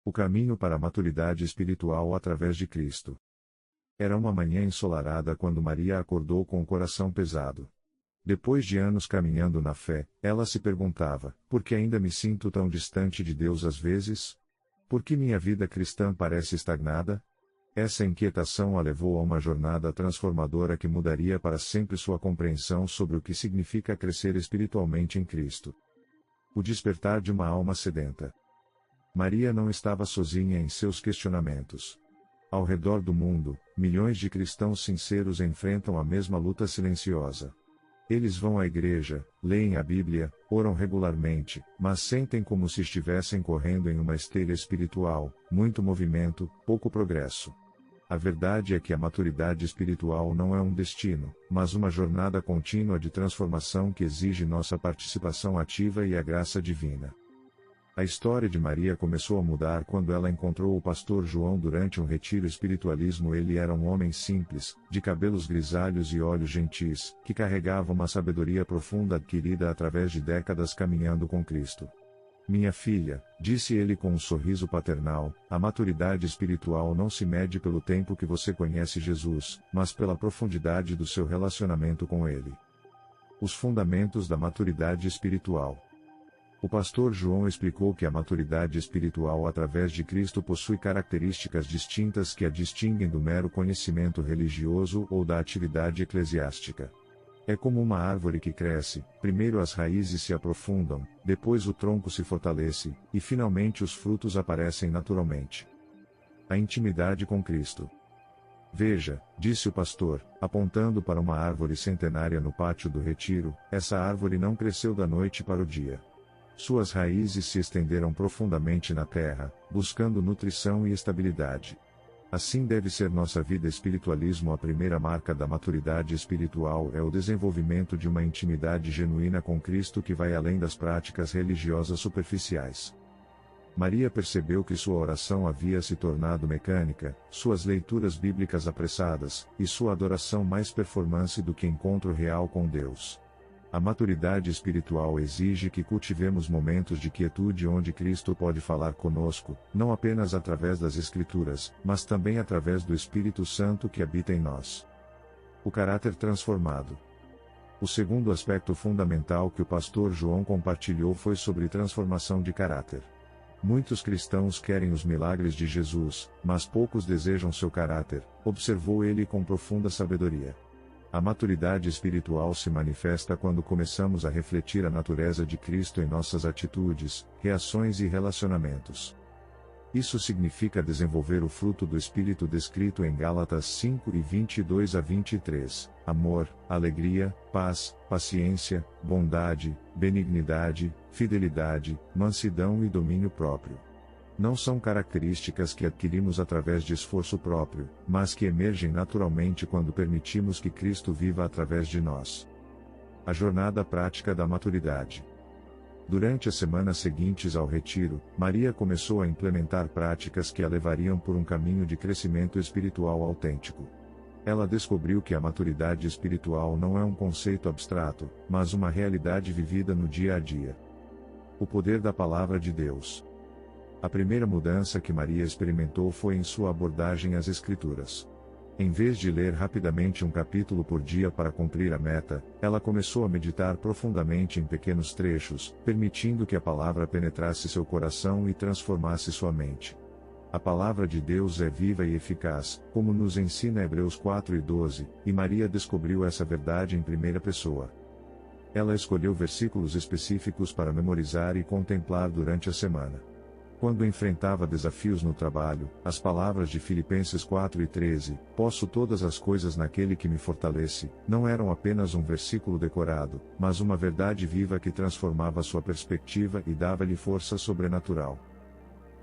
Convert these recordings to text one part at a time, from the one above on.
O caminho para a maturidade espiritual através de Cristo. Era uma manhã ensolarada quando Maria acordou com o coração pesado. Depois de anos caminhando na fé, ela se perguntava: por que ainda me sinto tão distante de Deus às vezes? Por que minha vida cristã parece estagnada? Essa inquietação a levou a uma jornada transformadora que mudaria para sempre sua compreensão sobre o que significa crescer espiritualmente em Cristo. O despertar de uma alma sedenta. Maria não estava sozinha em seus questionamentos. Ao redor do mundo, milhões de cristãos sinceros enfrentam a mesma luta silenciosa. Eles vão à igreja, leem a Bíblia, oram regularmente, mas sentem como se estivessem correndo em uma esteira espiritual, muito movimento, pouco progresso. A verdade é que a maturidade espiritual não é um destino, mas uma jornada contínua de transformação que exige nossa participação ativa e a graça divina. A história de Maria começou a mudar quando ela encontrou o pastor João durante um retiro espiritualismo. Ele era um homem simples, de cabelos grisalhos e olhos gentis, que carregava uma sabedoria profunda adquirida através de décadas caminhando com Cristo. Minha filha, disse ele com um sorriso paternal, a maturidade espiritual não se mede pelo tempo que você conhece Jesus, mas pela profundidade do seu relacionamento com Ele. Os fundamentos da maturidade espiritual. O pastor João explicou que a maturidade espiritual através de Cristo possui características distintas que a distinguem do mero conhecimento religioso ou da atividade eclesiástica. É como uma árvore que cresce, primeiro as raízes se aprofundam, depois o tronco se fortalece, e finalmente os frutos aparecem naturalmente. A intimidade com Cristo. Veja, disse o pastor, apontando para uma árvore centenária no pátio do retiro, essa árvore não cresceu da noite para o dia. Suas raízes se estenderam profundamente na terra, buscando nutrição e estabilidade. Assim deve ser nossa vida. Espiritualismo. A primeira marca da maturidade espiritual é o desenvolvimento de uma intimidade genuína com Cristo que vai além das práticas religiosas superficiais. Maria percebeu que sua oração havia se tornado mecânica, suas leituras bíblicas apressadas, e sua adoração mais performance do que encontro real com Deus. A maturidade espiritual exige que cultivemos momentos de quietude onde Cristo pode falar conosco, não apenas através das Escrituras, mas também através do Espírito Santo que habita em nós. O caráter transformado. O segundo aspecto fundamental que o pastor João compartilhou foi sobre transformação de caráter. Muitos cristãos querem os milagres de Jesus, mas poucos desejam seu caráter, observou ele com profunda sabedoria. A maturidade espiritual se manifesta quando começamos a refletir a natureza de Cristo em nossas atitudes, reações e relacionamentos. Isso significa desenvolver o fruto do Espírito descrito em Gálatas 5:22-23, amor, alegria, paz, paciência, bondade, benignidade, fidelidade, mansidão e domínio próprio. Não são características que adquirimos através de esforço próprio, mas que emergem naturalmente quando permitimos que Cristo viva através de nós. A jornada prática da maturidade. Durante as semanas seguintes ao retiro, Maria começou a implementar práticas que a levariam por um caminho de crescimento espiritual autêntico. Ela descobriu que a maturidade espiritual não é um conceito abstrato, mas uma realidade vivida no dia a dia. O poder da Palavra de Deus. A primeira mudança que Maria experimentou foi em sua abordagem às Escrituras. Em vez de ler rapidamente um capítulo por dia para cumprir a meta, ela começou a meditar profundamente em pequenos trechos, permitindo que a palavra penetrasse seu coração e transformasse sua mente. A palavra de Deus é viva e eficaz, como nos ensina Hebreus 4:12, e Maria descobriu essa verdade em primeira pessoa. Ela escolheu versículos específicos para memorizar e contemplar durante a semana. Quando enfrentava desafios no trabalho, as palavras de Filipenses 4:13, posso todas as coisas naquele que me fortalece, não eram apenas um versículo decorado, mas uma verdade viva que transformava sua perspectiva e dava-lhe força sobrenatural.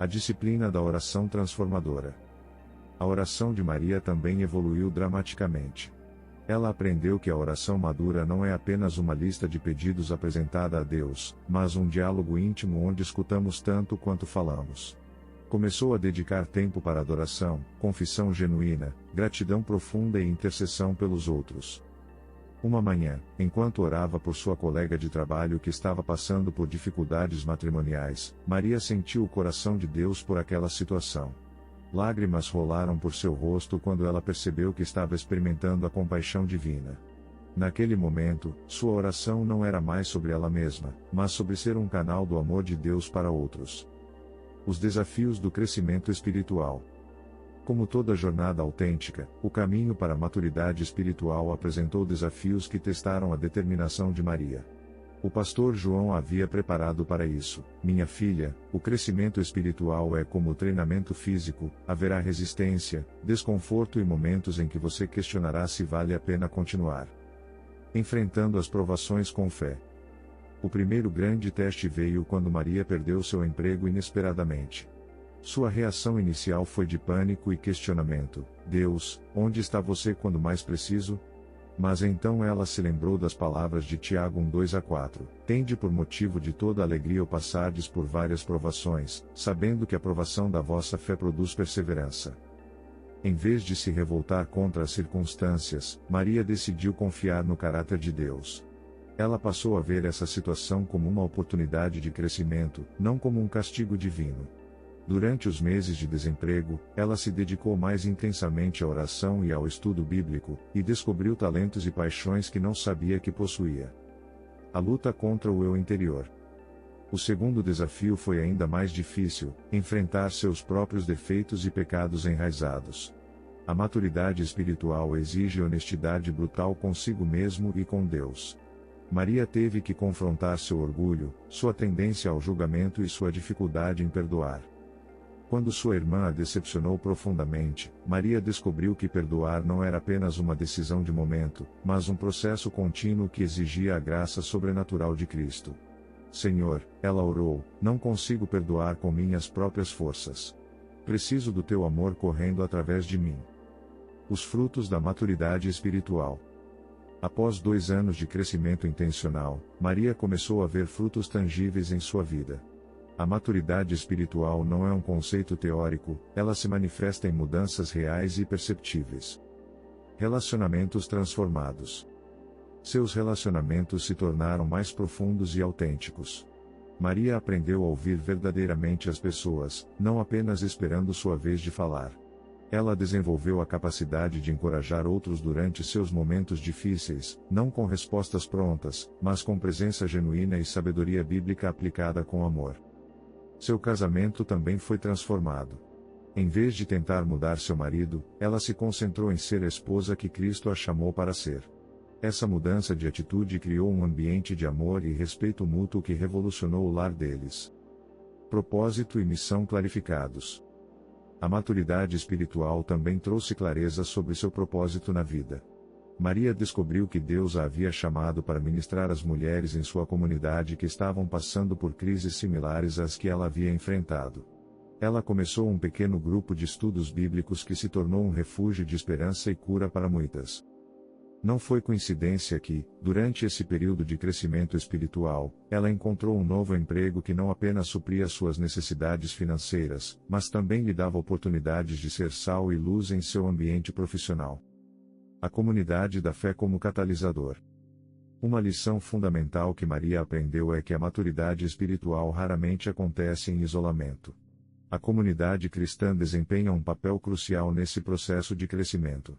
A disciplina da oração transformadora. A oração de Maria também evoluiu dramaticamente. Ela aprendeu que a oração madura não é apenas uma lista de pedidos apresentada a Deus, mas um diálogo íntimo onde escutamos tanto quanto falamos. Começou a dedicar tempo para adoração, confissão genuína, gratidão profunda e intercessão pelos outros. Uma manhã, enquanto orava por sua colega de trabalho que estava passando por dificuldades matrimoniais, Maria sentiu o coração de Deus por aquela situação. Lágrimas rolaram por seu rosto quando ela percebeu que estava experimentando a compaixão divina. Naquele momento, sua oração não era mais sobre ela mesma, mas sobre ser um canal do amor de Deus para outros. Os desafios do crescimento espiritual. Como toda jornada autêntica, o caminho para a maturidade espiritual apresentou desafios que testaram a determinação de Maria. O pastor João a havia preparado para isso. Minha filha, o crescimento espiritual é como o treinamento físico, haverá resistência, desconforto e momentos em que você questionará se vale a pena continuar. Enfrentando as provações com fé. O primeiro grande teste veio quando Maria perdeu seu emprego inesperadamente. Sua reação inicial foi de pânico e questionamento: Deus, onde está você quando mais preciso? Mas então ela se lembrou das palavras de Tiago 1:2-4, tende por motivo de toda alegria o passardes por várias provações, sabendo que a provação da vossa fé produz perseverança. Em vez de se revoltar contra as circunstâncias, Maria decidiu confiar no caráter de Deus. Ela passou a ver essa situação como uma oportunidade de crescimento, não como um castigo divino. Durante os meses de desemprego, ela se dedicou mais intensamente à oração e ao estudo bíblico, e descobriu talentos e paixões que não sabia que possuía. A luta contra o eu interior. O segundo desafio foi ainda mais difícil: enfrentar seus próprios defeitos e pecados enraizados. A maturidade espiritual exige honestidade brutal consigo mesmo e com Deus. Maria teve que confrontar seu orgulho, sua tendência ao julgamento e sua dificuldade em perdoar. Quando sua irmã a decepcionou profundamente, Maria descobriu que perdoar não era apenas uma decisão de momento, mas um processo contínuo que exigia a graça sobrenatural de Cristo. Senhor, ela orou, não consigo perdoar com minhas próprias forças. Preciso do teu amor correndo através de mim. Os frutos da maturidade espiritual. Após 2 anos de crescimento intencional, Maria começou a ver frutos tangíveis em sua vida. A maturidade espiritual não é um conceito teórico, ela se manifesta em mudanças reais e perceptíveis. Relacionamentos transformados. Seus relacionamentos se tornaram mais profundos e autênticos. Maria aprendeu a ouvir verdadeiramente as pessoas, não apenas esperando sua vez de falar. Ela desenvolveu a capacidade de encorajar outros durante seus momentos difíceis, não com respostas prontas, mas com presença genuína e sabedoria bíblica aplicada com amor. Seu casamento também foi transformado. Em vez de tentar mudar seu marido, ela se concentrou em ser a esposa que Cristo a chamou para ser. Essa mudança de atitude criou um ambiente de amor e respeito mútuo que revolucionou o lar deles. Propósito e missão clarificados. A maturidade espiritual também trouxe clareza sobre seu propósito na vida. Maria descobriu que Deus a havia chamado para ministrar às mulheres em sua comunidade que estavam passando por crises similares às que ela havia enfrentado. Ela começou um pequeno grupo de estudos bíblicos que se tornou um refúgio de esperança e cura para muitas. Não foi coincidência que, durante esse período de crescimento espiritual, ela encontrou um novo emprego que não apenas supria suas necessidades financeiras, mas também lhe dava oportunidades de ser sal e luz em seu ambiente profissional. A comunidade da fé como catalisador. Uma lição fundamental que Maria aprendeu é que a maturidade espiritual raramente acontece em isolamento. A comunidade cristã desempenha um papel crucial nesse processo de crescimento.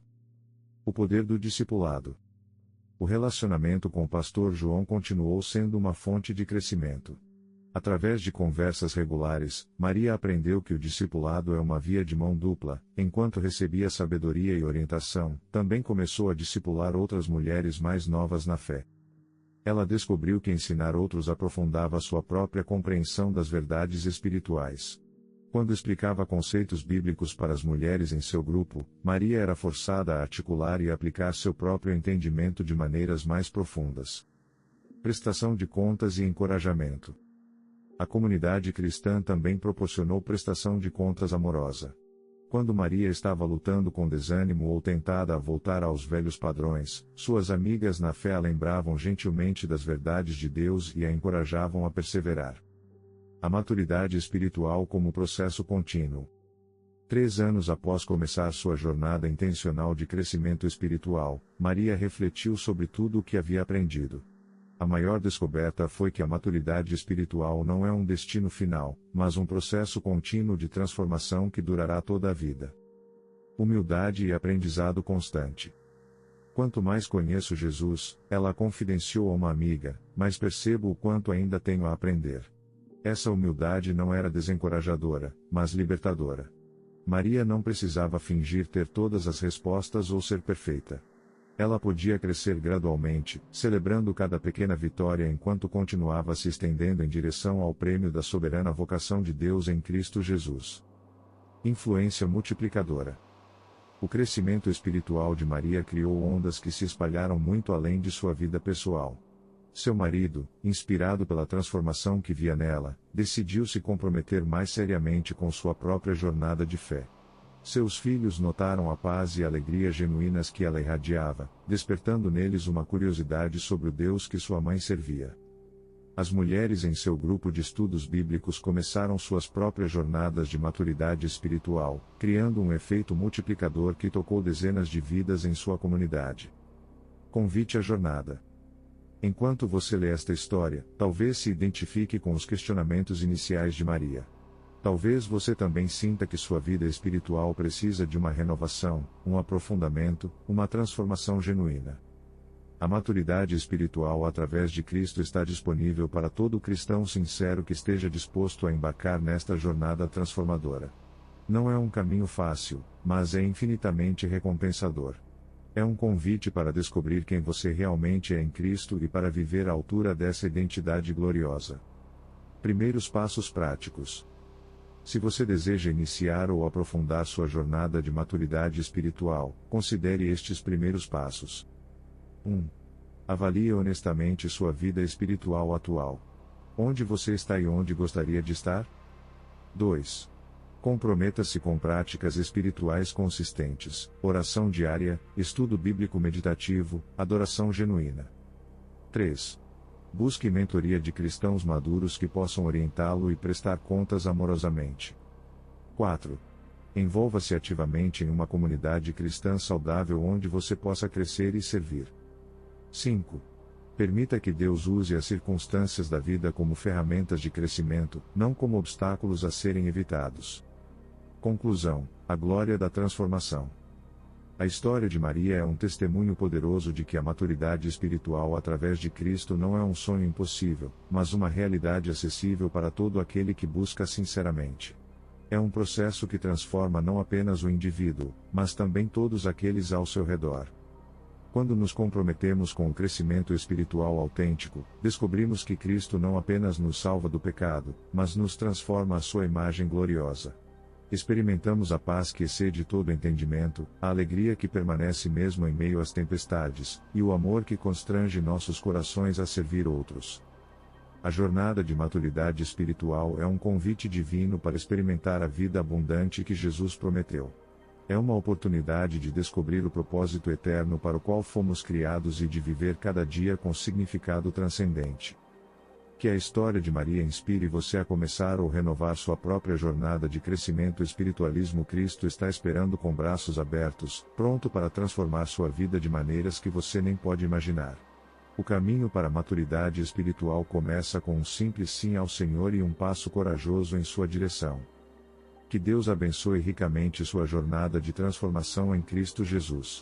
O poder do discipulado. O relacionamento com o pastor João continuou sendo uma fonte de crescimento. Através de conversas regulares, Maria aprendeu que o discipulado é uma via de mão dupla. Enquanto recebia sabedoria e orientação, também começou a discipular outras mulheres mais novas na fé. Ela descobriu que ensinar outros aprofundava sua própria compreensão das verdades espirituais. Quando explicava conceitos bíblicos para as mulheres em seu grupo, Maria era forçada a articular e aplicar seu próprio entendimento de maneiras mais profundas. Prestação de contas e encorajamento. A comunidade cristã também proporcionou prestação de contas amorosa. Quando Maria estava lutando com desânimo ou tentada a voltar aos velhos padrões, suas amigas na fé a lembravam gentilmente das verdades de Deus e a encorajavam a perseverar. A maturidade espiritual como processo contínuo. 3 anos após começar sua jornada intencional de crescimento espiritual, Maria refletiu sobre tudo o que havia aprendido. A maior descoberta foi que a maturidade espiritual não é um destino final, mas um processo contínuo de transformação que durará toda a vida. Humildade e aprendizado constante. Quanto mais conheço Jesus, ela confidenciou a uma amiga, mais percebo o quanto ainda tenho a aprender. Essa humildade não era desencorajadora, mas libertadora. Maria não precisava fingir ter todas as respostas ou ser perfeita. Ela podia crescer gradualmente, celebrando cada pequena vitória enquanto continuava se estendendo em direção ao prêmio da soberana vocação de Deus em Cristo Jesus. Influência multiplicadora. O crescimento espiritual de Maria criou ondas que se espalharam muito além de sua vida pessoal. Seu marido, inspirado pela transformação que via nela, decidiu se comprometer mais seriamente com sua própria jornada de fé. Seus filhos notaram a paz e a alegria genuínas que ela irradiava, despertando neles uma curiosidade sobre o Deus que sua mãe servia. As mulheres em seu grupo de estudos bíblicos começaram suas próprias jornadas de maturidade espiritual, criando um efeito multiplicador que tocou dezenas de vidas em sua comunidade. Convite à jornada. Enquanto você lê esta história, talvez se identifique com os questionamentos iniciais de Maria. Talvez você também sinta que sua vida espiritual precisa de uma renovação, um aprofundamento, uma transformação genuína. A maturidade espiritual através de Cristo está disponível para todo cristão sincero que esteja disposto a embarcar nesta jornada transformadora. Não é um caminho fácil, mas é infinitamente recompensador. É um convite para descobrir quem você realmente é em Cristo e para viver à altura dessa identidade gloriosa. Primeiros passos práticos. Se você deseja iniciar ou aprofundar sua jornada de maturidade espiritual, considere estes primeiros passos. 1. Avalie honestamente sua vida espiritual atual. Onde você está e onde gostaria de estar? 2. Comprometa-se com práticas espirituais consistentes, oração diária, estudo bíblico meditativo, adoração genuína. 3. Busque mentoria de cristãos maduros que possam orientá-lo e prestar contas amorosamente. 4. Envolva-se ativamente em uma comunidade cristã saudável onde você possa crescer e servir. 5. Permita que Deus use as circunstâncias da vida como ferramentas de crescimento, não como obstáculos a serem evitados. Conclusão: a glória da transformação. A história de Maria é um testemunho poderoso de que a maturidade espiritual através de Cristo não é um sonho impossível, mas uma realidade acessível para todo aquele que busca sinceramente. É um processo que transforma não apenas o indivíduo, mas também todos aqueles ao seu redor. Quando nos comprometemos com o crescimento espiritual autêntico, descobrimos que Cristo não apenas nos salva do pecado, mas nos transforma à sua imagem gloriosa. Experimentamos a paz que excede todo entendimento, a alegria que permanece mesmo em meio às tempestades, e o amor que constrange nossos corações a servir outros. A jornada de maturidade espiritual é um convite divino para experimentar a vida abundante que Jesus prometeu. É uma oportunidade de descobrir o propósito eterno para o qual fomos criados e de viver cada dia com significado transcendente. Que a história de Maria inspire você a começar ou renovar sua própria jornada de crescimento espiritualismo. Cristo está esperando com braços abertos, pronto para transformar sua vida de maneiras que você nem pode imaginar. O caminho para a maturidade espiritual começa com um simples sim ao Senhor e um passo corajoso em sua direção. Que Deus abençoe ricamente sua jornada de transformação em Cristo Jesus.